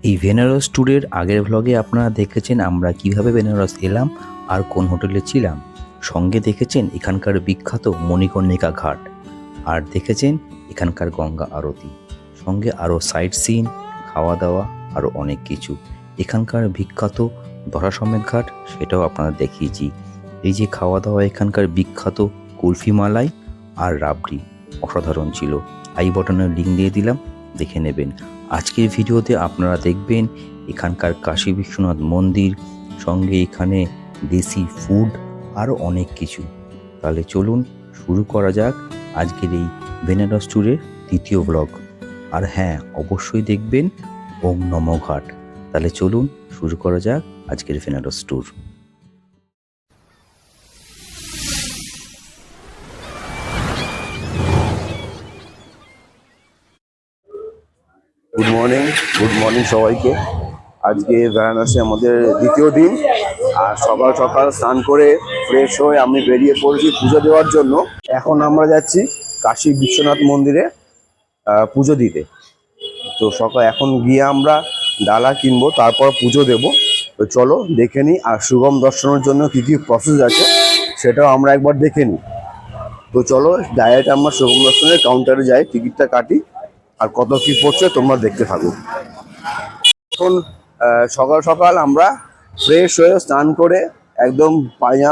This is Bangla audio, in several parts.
এই বেনারস ট্যুরের আগের ভ্লগে আপনারা দেখেছেন আমরা কিভাবে বেনারস এলাম আর কোন হোটেলে ছিলাম। সঙ্গে দেখেছেন এখানকার বিখ্যাত মণিকর্ণিকা ঘাট, আর দেখেছেন এখানকার গঙ্গা আরতি, সঙ্গে আরও সাইট সিন, খাওয়া দাওয়া, আরও অনেক কিছু। এখানকার বিখ্যাত দশাশ্বমেধ ঘাট, সেটাও আপনারা দেখিয়েছি। এই যে খাওয়া দাওয়া, এখানকার বিখ্যাত কুলফি মালাই আর রাবড়ি অসাধারণ ছিল। আই বটনের লিঙ্ক দিয়ে দিলাম, দেখে নেবেন। আজকের ভিডিওতে আপনারা দেখবেন এখানকার কাশী বিশ্বনাথ মন্দির, সঙ্গে এখানে দেশি ফুড, আরও অনেক কিছু। তাহলে চলুন শুরু করা যাক আজকের এই বেনারস ট্যুরের দ্বিতীয় ব্লগ। আর হ্যাঁ, অবশ্যই দেখবেন ওম নমো ঘাট। তাহলে চলুন শুরু করা যাক আজকের বেনারস ট্যুর। গুড মর্নিং সবাইকে। আজকে বেনারসে আমাদের দ্বিতীয় দিন। আর সকাল সকাল স্নান করে ফ্রেশ হয়ে আমি বেরিয়ে পড়েছি পুজো দেওয়ার জন্য। এখন আমরা যাচ্ছি কাশী বিশ্বনাথ মন্দিরে পুজো দিতে। তো এখন গিয়ে আমরা ডালা কিনবো, তারপর পুজো দেব। তো চলো দেখে নিই। আর শুভম দর্শনের জন্য কী কী প্রসেস আছে সেটাও আমরা একবার দেখে নিই। তো চলো ডাইরেক্ট আমরা শুভম দর্শনের কাউন্টারে যাই, টিকিটটা কাটি, আর কত কি পড়ছে তোমরা দেখতে থাকো। এখন সকাল সকাল আমরা ফ্রেশ হয়ে স্নান করে একদম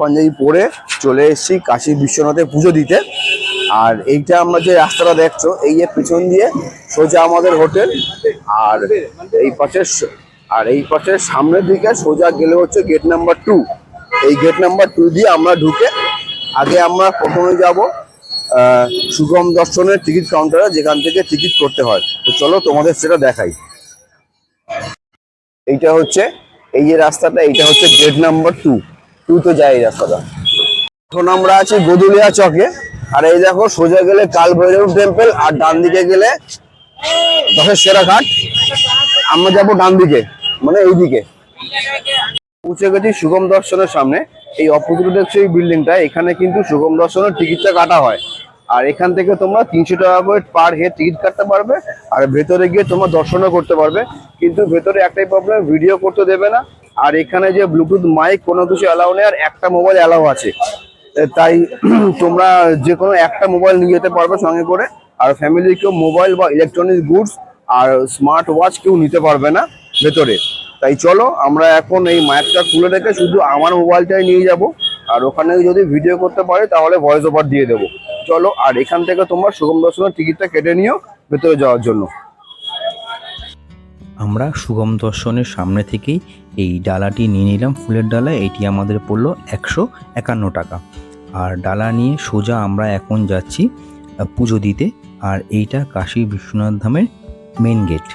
পাঞ্জাবি পরে চলে এসেছি কাশী বিশ্বনাথে পুজো দিতে। আর এইটা আমরা যে রাস্তাটা দেখছো, এই যে পিছন দিয়ে সোজা আমাদের হোটেল। আর এই পাশের সামনের দিকে সোজা গেলে হচ্ছে গেট নাম্বার 2। এই গেট নাম্বার 2 দিয়ে আমরা ঢুকে আগে আমরা প্রথমে যাব শুভম দর্শনের টিকিট কাউন্টারে, যেখান থেকে টিকিট করতে হয়। তো চলো তোমাদের সেটা দেখাই। এইটা হচ্ছে এই যে রাস্তাটা, এইটা হচ্ছে গেট নাম্বার 2 তো যায় এই রাস্তাটা। এখন আমরা আছি গদুলিয়া চকে। আর এই দেখো সোজা গেলে কাল ভৈরব টেম্পল, আর ডান দিকে গেলে দশের সেরা ঘাট। আমরা যাবো ডান দিকে, মানে এইদিকে। পৌঁছে গেছি শুভম দর্শনের সামনে। এই অপোজিট দেখছো এই বিল্ডিংটা, এখানে কিন্তু শুভম দর্শনের টিকিটটা কাটা হয়। আর এখান থেকে তোমরা 300 টাকা করে পার হেড টিকিট কাটতে পারবে। আর ভেতরে গিয়ে তোমরা দর্শনও করতে পারবে। কিন্তু ভেতরে একটাই প্রবলেম, ভিডিও করতে দেবে না। আর এখানে যে ব্লুটুথ মাইক কোনো কিছু অ্যালাউ নেই, আর একটা মোবাইল অ্যালাউ আছে। তাই তোমরা যে কোনো একটা মোবাইল নিয়ে যেতে পারবে সঙ্গে করে। আর ফ্যামিলির কেউ মোবাইল বা ইলেকট্রনিক্স গুডস আর স্মার্ট ওয়াচ কেউ নিতে পারবে না ভেতরে। তাই চলো আমরা এখন এই মাইকটা খুলে রেখে শুধু আমার মোবাইলটাই নিয়ে যাব। আর ওখানে যদি ভিডিও করতে পারি তাহলে ভয়েস ওভার দিয়ে দেবো। চলো, আর এখান থেকে তোমরা শুভম দর্শনের টিকিটটা কেটে নিও ভেতরে যাওয়ার জন্য। আমরা শুভম দর্শনের সামনে থেকেই এই ডালাটি নিয়ে নিলাম, ফুলের ডালা। এটি আমাদের পড়লো 151 টাকা। আর ডালা নিয়ে সোজা আমরা এখন যাচ্ছি পুজো দিতে। আর এইটা কাশী বিশ্বনাথ ধামের মেন গেট।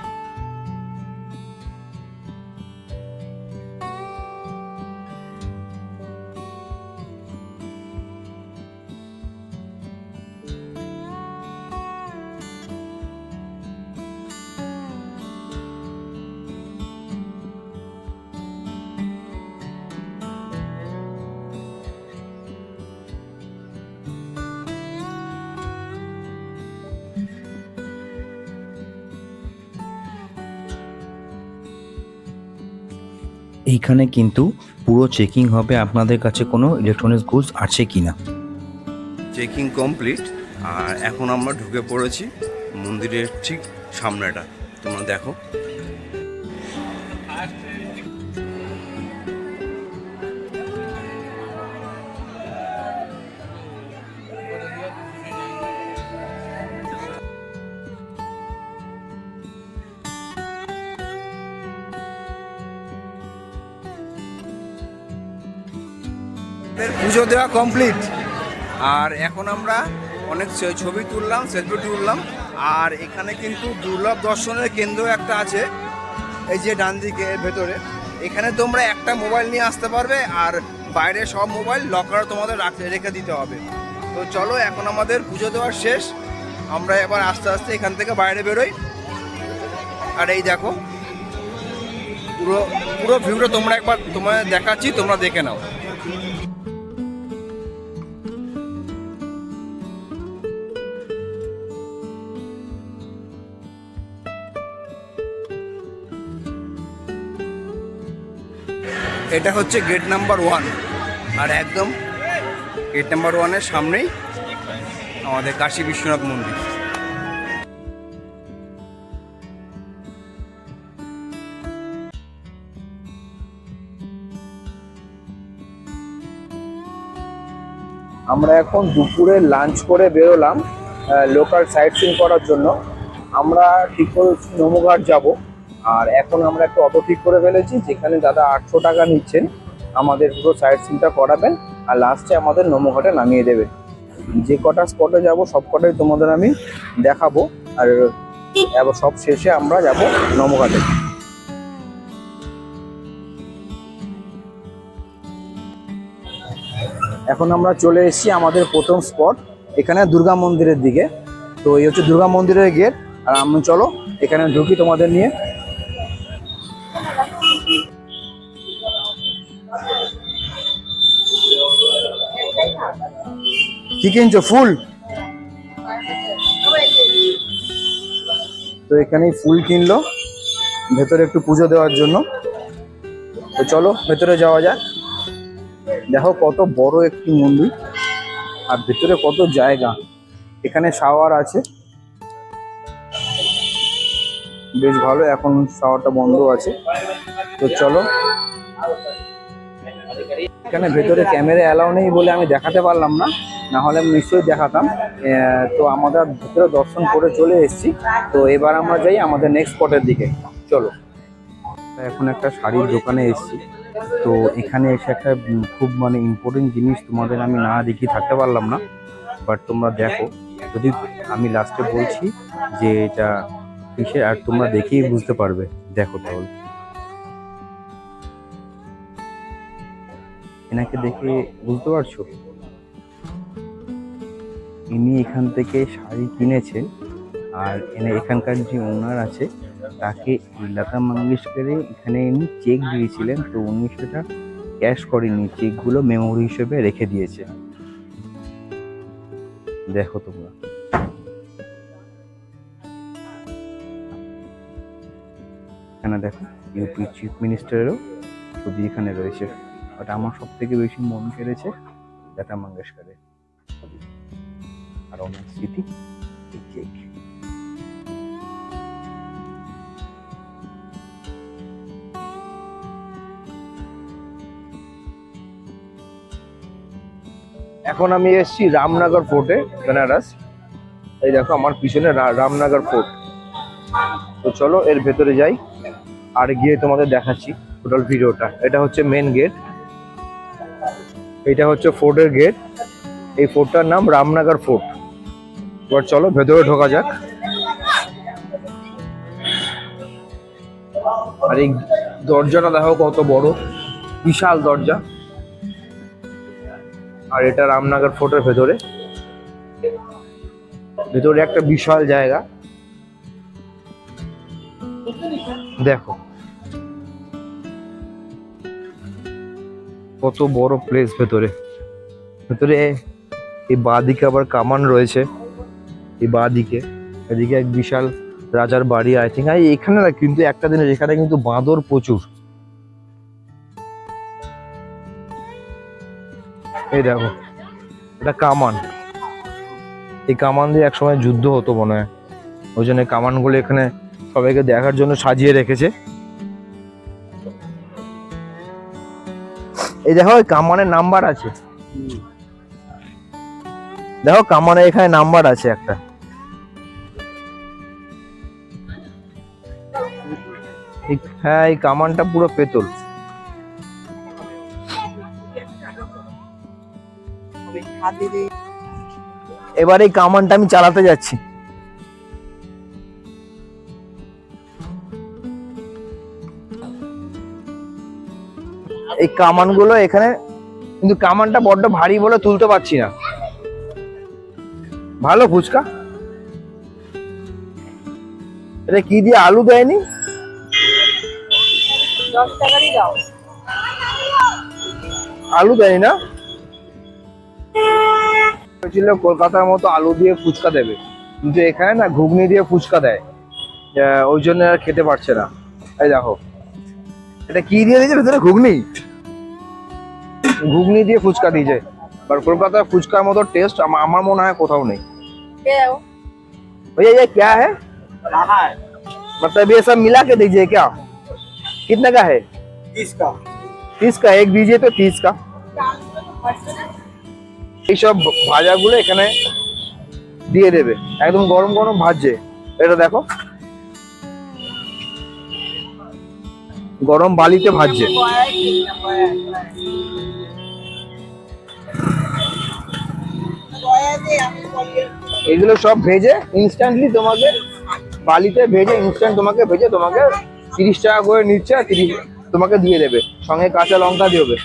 এইখানে কিন্তু পুরো চেকিং হবে আপনাদের কাছে কোনো ইলেকট্রনিক্স গুডস আছে কিনা। Checking complete. আর এখন আমরা ঢুকে পড়েছি মন্দিরের ঠিক সামনেটা, তোমরা দেখো। পুজো দেওয়া কমপ্লিট। আর এখন আমরা অনেক ছবি তুললাম, সেলফি তুললাম। আর এখানে কিন্তু দুর্লভ দর্শনের কেন্দ্র একটা আছে, এই যে ডান দিকে ভেতরে। এখানে তোমরা একটা মোবাইল নিয়ে আসতে পারবে, আর বাইরে সব মোবাইল লকারে তোমাদের রেখে দিতে হবে। তো চলো, এখন আমাদের পুজো দেওয়ার শেষ। আমরা এবার আস্তে আস্তে এখান থেকে বাইরে বেরোই। আর এই দেখো পুরো পুরো ভিউটা তোমরা একবার তোমায় দেখাচ্ছি, তোমরা দেখে নাও। এটা হচ্ছে গেট নাম্বার 1, আর একদম গেট নাম্বার 1-এর সামনেই আমাদের কাশী বিশ্বনাথ মন্দির। আমরা এখন দুপুরে লাঞ্চ করে বেরোলাম লোকাল সাইট সিন করার জন্য। আমরা ঠিক করেছি নমুঘাট যাব, আর এখন আমরা একটা অটো ঠিক করে ফেলেছি, যেখানে দাদা 800 টাকা নিচ্ছেন, আমাদের পুরো সাইট সিনটা করাবেন আর লাস্টে আমাদের নমুঘাটে নামিয়ে দেবেন। যে কটা স্পটে যাব সব কটাই তোমাদের আমি দেখাবো, আর সব শেষে আমরা যাব নমুঘাটে। এখন আমরা চলে এসেছি আমাদের প্রথম স্পট, এখানে দুর্গা মন্দিরের দিকে। তো এই হচ্ছে দুর্গা মন্দিরের গেট, আর আমি চলো এখানে ঢুকি তোমাদের নিয়ে। কি কিনছো? ফুল? তো এখানেই ফুল কিনলো ভেতরে একটু পুজো দেওয়ার জন্য। তো চলো ভেতরে যাওয়া যাক। দেখো কত বড় একটি মন্দির, আর ভেতরে কত জায়গা। এখানে শাওয়ার আছে, বেশ ভালো। এখন শাওয়ারটা বন্ধ আছে। তো চলো, এখানে ভেতরে ক্যামেরা অ্যালাউ নেই বলে আমি দেখাতে পারলাম না, না হলে আমি নিশ্চয়ই দেখাতাম। তো আমরা ভেতরে দর্শন করে চলে এসেছি। তো এবার আমরা যাই আমাদের নেক্সট স্পটের দিকে, চলো। এখন একটা শাড়ির দোকানে এসেছি। তো এখানে এসে একটা খুব ইম্পর্টেন্ট জিনিস তোমাদের আমি না দেখিয়ে থাকতে পারলাম না, বাট তোমরা দেখো। যদি আমি লাস্টে বলছি যে এটা কিসের, আর তোমরা দেখেই বুঝতে পারবে। দেখো তাহলে, এনাকে দেখে বুঝতে পারছো? ইনি এখান থেকে শাড়ি কিনেছেন, আর এখানকার যে ওনার আছে তাকে লতা মঙ্গেশকরে এখানে ইনি চেক দিয়েছিলেন। তো উনি সেটা ক্যাশ করেনি, চেকগুলো মেমোরি হিসেবে রেখে দিয়েছে। দেখো তোমরা, এখানে দেখো ইউপি চিফ মিনিস্টারেরও ছবি এখানে রয়েছে। বাট আমার সব থেকে বেশি মন কেড়েছে লতা মঙ্গেশকরের ছবি, আর ওনার স্মৃতি এই চেক। এখন আমি এসেছি রামনগর ফোর্টে, বেনারস। এই দেখো আমার পিছনে রামনগর ফোর্ট। তো চলো এর ভেতরে যাই, আর গিয়ে তোমাদের দেখাচ্ছি টোটাল ভিডিওটা। এটা হচ্ছে মেন গেট, এটা হচ্ছে ফোর্টের গেট। এই ফোর্টটার নাম রামনগর ফোর্ট। এবার চলো ভেতরে ঢোকা যাক। আর এই দরজাটা দেখো কত বড়, বিশাল দরজা। আর এটা রামনগর ফোর্টের ভেতরে একটা বিশাল জায়গা। দেখো কত বড় প্লেস ভেতরে। এই বাঁদিকে আবার কামান রয়েছে, এই বাঁদিকে। এদিকে এক বিশাল রাজার বাড়ি, আই থিঙ্ক। এখানে না কিন্তু একটা জিনিস, এখানে কিন্তু বাঁদর প্রচুর। এই দেখো, এটা কামান। এই কামান দিয়ে একসময় যুদ্ধ হতো মনে হয়, ওই জন্য কামানগুলো এখানে সবাইকে দেখার জন্য সাজিয়ে রেখেছে। এই দেখো কামানের নাম্বার আছে, দেখো কামানের এখানে নাম্বার আছে একটা। হ্যাঁ, এই কামানটা পুরো পেতল। এবার এই কামানটা আমি চালাতে যাচ্ছি। এই কামানগুলো এখানে, কিন্তু কামানটা বড্ড ভারী বলে তুলতে পারছি না। ভালো ফুচকা। এটা কি দিয়ে? আলু দেয়নি? 10 টাকারই দাও। আলু দেয়নি না? ছিল কলকাতার মতো আলু দিয়ে ফুচকা দেবে, কিন্তু এখানে না ঘুগনি দিয়ে ফুচকা দেয়, ওই জন্য আর খেতে পারছে না। এই দেখো, এটা কি দিয়ে দিয়েছে ভেতরে? ঘুগনি। ঘুগনি দিয়ে ফুচকা দিয়েছে, আর কলকাতার ফুচকার মতো টেস্ট আমার মনে হয় কোথাও নেই। भैया ये क्या है? मतलब ये सब मिला के दीजिए क्या? कितने का है? 30 का। 30 का एक दीजिए तो 30 का। এইসব ভাজাগুলো এখানে দিয়ে দেবে, একদম গরম গরম ভাজছে। এটা দেখো গরম বালিতে ভাজছে। এগুলো সব ভেজে ইনস্ট্যান্টলি তোমাকে বালিতে ভেজে ইনস্ট্যান্ট তোমাকে ভেজে তোমাকে 30 টাকা করে নিচ্ছে, আর 30 তোমাকে দিয়ে দেবে, সঙ্গে কাঁচা লঙ্কা দেবে।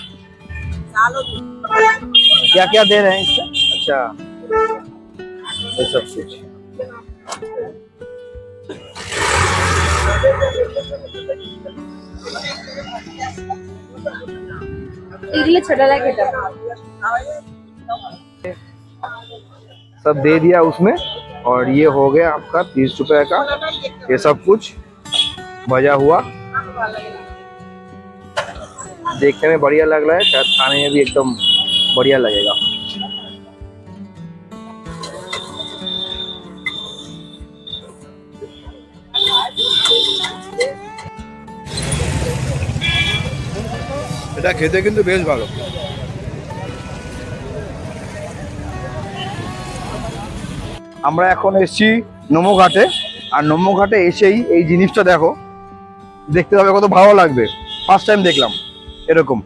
क्या क्या दे रहे हैं इससे? अच्छा ये सब कुछ। सब दे दिया उसमें, और ये हो गया आपका 30 रुपए का ये सब कुछ भजा हुआ। देखने में बढ़िया लग रहा है, शायद खाने में भी एकदम बढ़िया लगेगा। এটা খেতে কিন্তু বেশ ভালো। আমরা এখন এসেছি নমঘাটে, আর নমঘাটে এসেই এই জিনিসটা দেখো, দেখতে হবে কত ভালো লাগবে। ফার্স্ট টাইম দেখলাম এরকম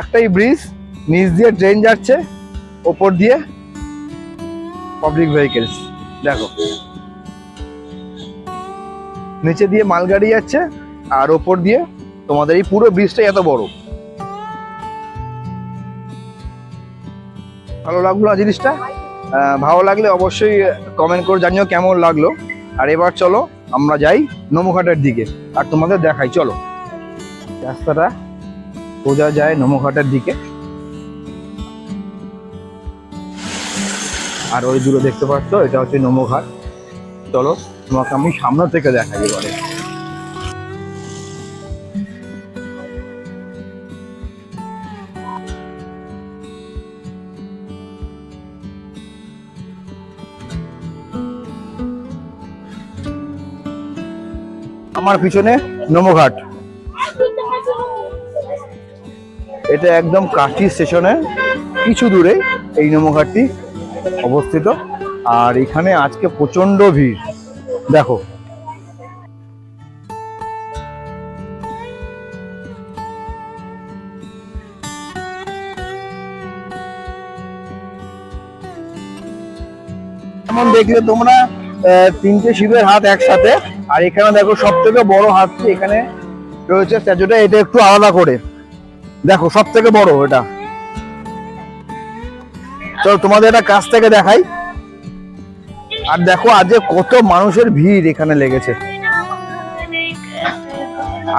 একটাই ব্রিজ, নিচ দিয়ে ট্রেন যাচ্ছে, ওপর দিয়ে পাবলিক ভেহিকেলস। দেখো নিচে দিয়ে মালগাড়ি যাচ্ছে, আর ওপর দিয়ে তোমাদের এই পুরো ব্রিজটাই এত বড়। ভালো লাগলো না জিনিসটা? ভালো লাগলে অবশ্যই কমেন্ট করে জানিও কেমন লাগলো। আর এবার চলো আমরা যাই নমঘাটের দিকে, আর তোমাদের দেখাই। চলো, রাস্তাটা সোজা যায় নমঘাটের দিকে, আর ওই দূরে দেখতে পাচ্ছ এটা হচ্ছে নমঘাট। চলো তোমাকে আমি সামনে থেকে দেখাই এবারে। আমার পিছনে নমঘাট, এটা একদম কাঁচি স্টেশনে কিছু দূরে এই নমঘাটটি অবস্থিত। আর এখানে আজকে প্রচন্ড ভিড় দেখো। যেমন দেখলে তোমরা তিনটে শিবের হাত একসাথে, আর এখানে দেখো সব থেকে বড় হাতটি এখানে রয়েছে স্ট্যাচুটা, এটা একটু আলাদা করে দেখো, সব থেকে বড় এটা। চলো তোমাদের এটা কাছ থেকে দেখাই। আর দেখো আজকে কত মানুষের ভিড় এখানে লেগেছে,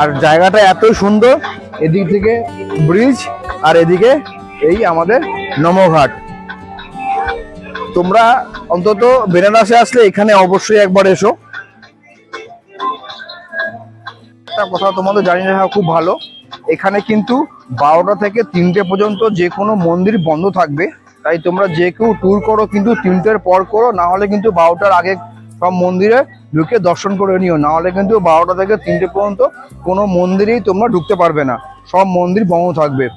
আর জায়গাটা এত সুন্দর। এদিক থেকে ব্রিজ, আর এদিকে এই আমাদের নমঘাট। তোমরা অন্তত বেনারসে আসলে এখানে অবশ্যই একবার এসো। একটা কথা তোমাদের জানিয়ে রাখা খুব ভালো, এখানে কিন্তু 12টা থেকে 3টে পর্যন্ত যে কোনো মন্দির বন্ধ থাকবে। তাই তোমরা যে কেউ ট্যুর করো কিন্তু 3টের পর করো, না হলে কিন্তু 12টার আগে সব মন্দিরে ঢুকে দর্শন করে নিও, না হলে কিন্তু 12টা থেকে 3টে পর্যন্ত কোনো মন্দিরেই তোমরা ঢুকতে পারবে না, সব মন্দির বন্ধ থাকবে।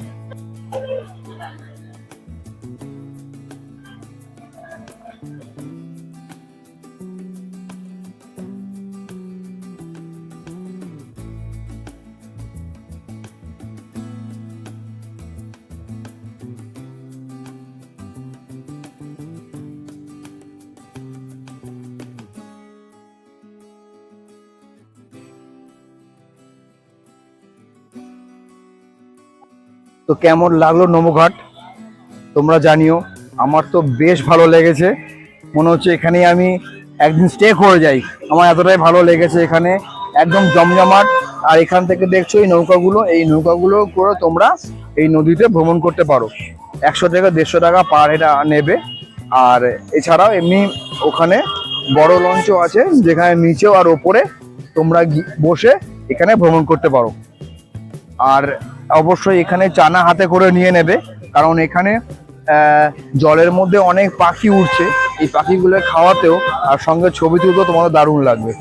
তো কেমন লাগলো নমঘাট তোমরা জানিও। আমার তো বেশ ভালো লেগেছে, মনে হচ্ছে এখানে আমি একদিন স্টে করে যাই, আমার এতটাই ভালো লেগেছে। এখানে একদম জমজমাট, আর এখান থেকে দেখছো এই নৌকাগুলো করে তোমরা এই নদীতে ভ্রমণ করতে পারো। 100 থেকে 150 টাকা পার হেড নেবে। আর এছাড়াও এমনি ওখানে বড় লঞ্চও আছে, যেখানে নিচেও আর ওপরে তোমরা বসে এখানে ভ্রমণ করতে পারো। আর অবশ্যই এখানে চানা হাতে করে নিয়ে নেবে, কারণ এখানে জলের মধ্যে অনেক পাখি উঠছে, এই পাখিগুলো খাওয়াতেও আর সঙ্গে ছবি তুলতেও তোমাদের দারুণ লাগবে।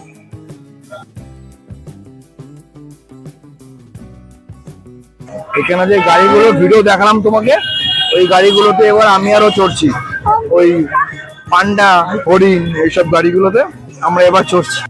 এখানে যে গাড়িগুলো ভিডিও দেখালাম তোমাকে, ওই গাড়িগুলোতে এবার আমি আরো চড়ছি, ওই পান্ডা হরিণ এইসব গাড়িগুলোতে আমরা এবার চড়ছি।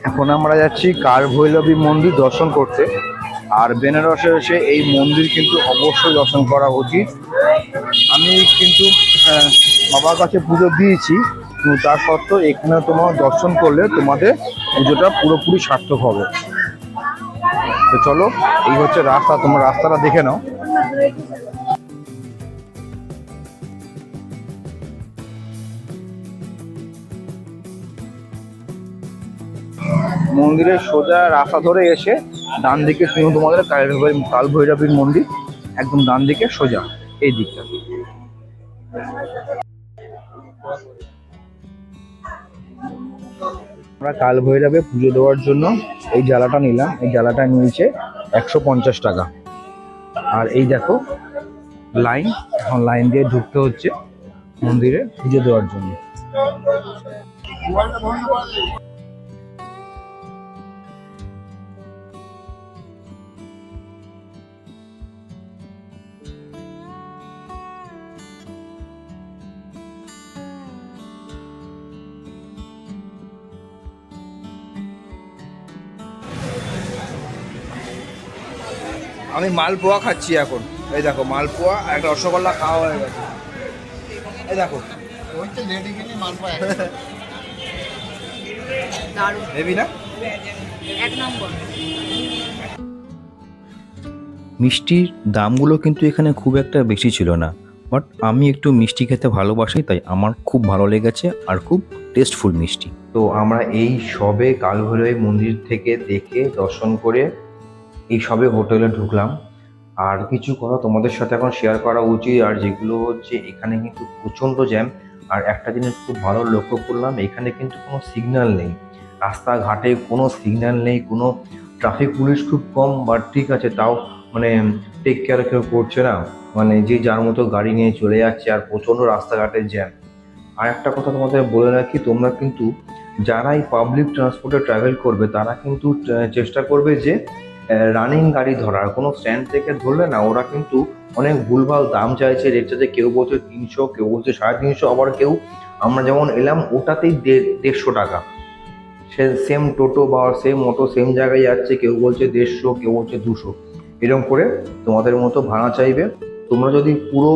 এখন আমরা যাচ্ছি কালভৈরবী মন্দির দর্শন করতে। আর বেনারসে এসে এই মন্দির কিন্তু অবশ্যই দর্শন করা উচিত। আমি কিন্তু বাবার কাছে পুজো দিয়েছি, কিন্তু তার সত্ত্বেও এখানে তোমার দর্শন করলে তোমাদের পুজোটা পুরোপুরি সার্থক হবে। তো চলো, এই হচ্ছে রাস্তা, তোমরা রাস্তাটা দেখে নাও। মন্দিরের সোজা রাস্তা ধরে এসে ডান দিকে তুমি তোমাদের কালভৈরবীর মন্দির, একদম ডান দিকে সোজা এই দিকটা। আমরা কালভৈরবে পুজো দেওয়ার জন্য এই জ্বালাটা নিলাম। এই জ্বালাটা নিয়েছে 150 টাকা। আর এই দেখো লাইন, এখন লাইন দিয়ে ঢুকতে হচ্ছে মন্দিরে পুজো দেওয়ার জন্য। আমি মালপোয়া খাচ্ছি এখন। এই দেখো মালপোয়া, একটা রসগোল্লা খাওয়া হয়ে গেছে। এই দেখো হেবি না? মিষ্টির দামগুলো কিন্তু এখানে খুব একটা বেশি ছিল না, বাট আমি একটু মিষ্টি খেতে ভালোবাসি, তাই আমার খুব ভালো লেগেছে আর খুব টেস্টফুল মিষ্টি। তো আমরা এই সবে কালভৈরবী মন্দির থেকে দেখে দর্শন করে এই সবে হোটেলে ঢুকলাম। আর কিছু কথা তোমাদের সাথে এখন শেয়ার করা উচিত, আর যেগুলো হচ্ছে এখানে কিন্তু প্রচণ্ড জ্যাম। আর একটা জিনিস খুব ভালো লক্ষ্য করলাম, এখানে কিন্তু কোনো সিগন্যাল নেই, রাস্তাঘাটে কোনো সিগন্যাল নেই, কোনো ট্রাফিক পুলিশ খুব কম। বাট ঠিক আছে, তাও মানে টেক কেয়ার কেউ করছে না, মানে যে যার মতো গাড়ি নিয়ে চলে যাচ্ছে, আর প্রচণ্ড রাস্তাঘাটের জ্যাম। আর একটা কথা তোমাদের বলে রাখি, তোমরা কিন্তু যারা এই পাবলিক ট্রান্সপোর্টে ট্রাভেল করবে তারা কিন্তু চেষ্টা করবে যে রানিং গাড়ি ধরার। কোনো স্ট্যান্ড থেকে ধরলে না, ওরা কিন্তু অনেক ভুলভাল দাম চাইছে, রেট চাইছে। কেউ বলছে 300, কেউ বলছে 350, আবার কেউ আমরা যেমন এলাম ওটাতেই 150 টাকা। সে সেম টোটো বা সেম অটো সেম জায়গায় যাচ্ছে, কেউ বলছে 150, কেউ বলছে 200, এরকম করে তোমাদের মতো ভাড়া চাইবে। তোমরা যদি পুরো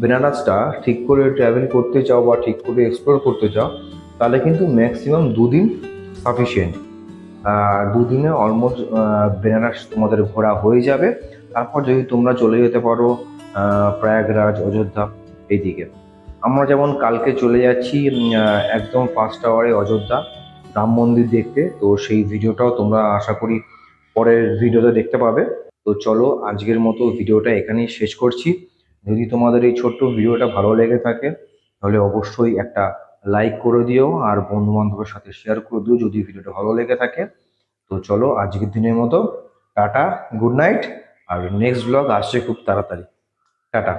বেনারসটা ঠিক করে ট্রাভেল করতে চাও বা ঠিক করে এক্সপ্লোর করতে চাও, তাহলে কিন্তু ম্যাক্সিমাম 2 দিন সাফিসিয়েন্ট। 2 দিনে অলমোস্ট বেনারস তোমাদের ঘোরা হয়ে যাবে। তারপর যদি তোমরা চলে যেতে পারো প্রয়াগরাজ, অযোধ্যা এইদিকে। আমরা যেমন কালকে চলে যাচ্ছি একদম ফার্স্ট আওয়ারে অযোধ্যা রাম মন্দির দেখতে। তো সেই ভিডিওটাও তোমরা আশা করি পরের ভিডিওতে দেখতে পাবে। তো চলো, আজকের মতো ভিডিওটা এখানেই শেষ করছি। যদি তোমাদের এই ছোট্ট ভিডিওটা ভালো লেগে থাকে, তাহলে অবশ্যই একটা লাইক করে দিও, আর বন্ধু বান্ধবের সাথে শেয়ার করে দিও যদি ভিডিওটা ভালো লেগে থাকে। তো চলো, আজকের দিনের মতো টাটা, গুড নাইট। আর নেক্সট ব্লগ আসছে খুব তাড়াতাড়ি। টাটা।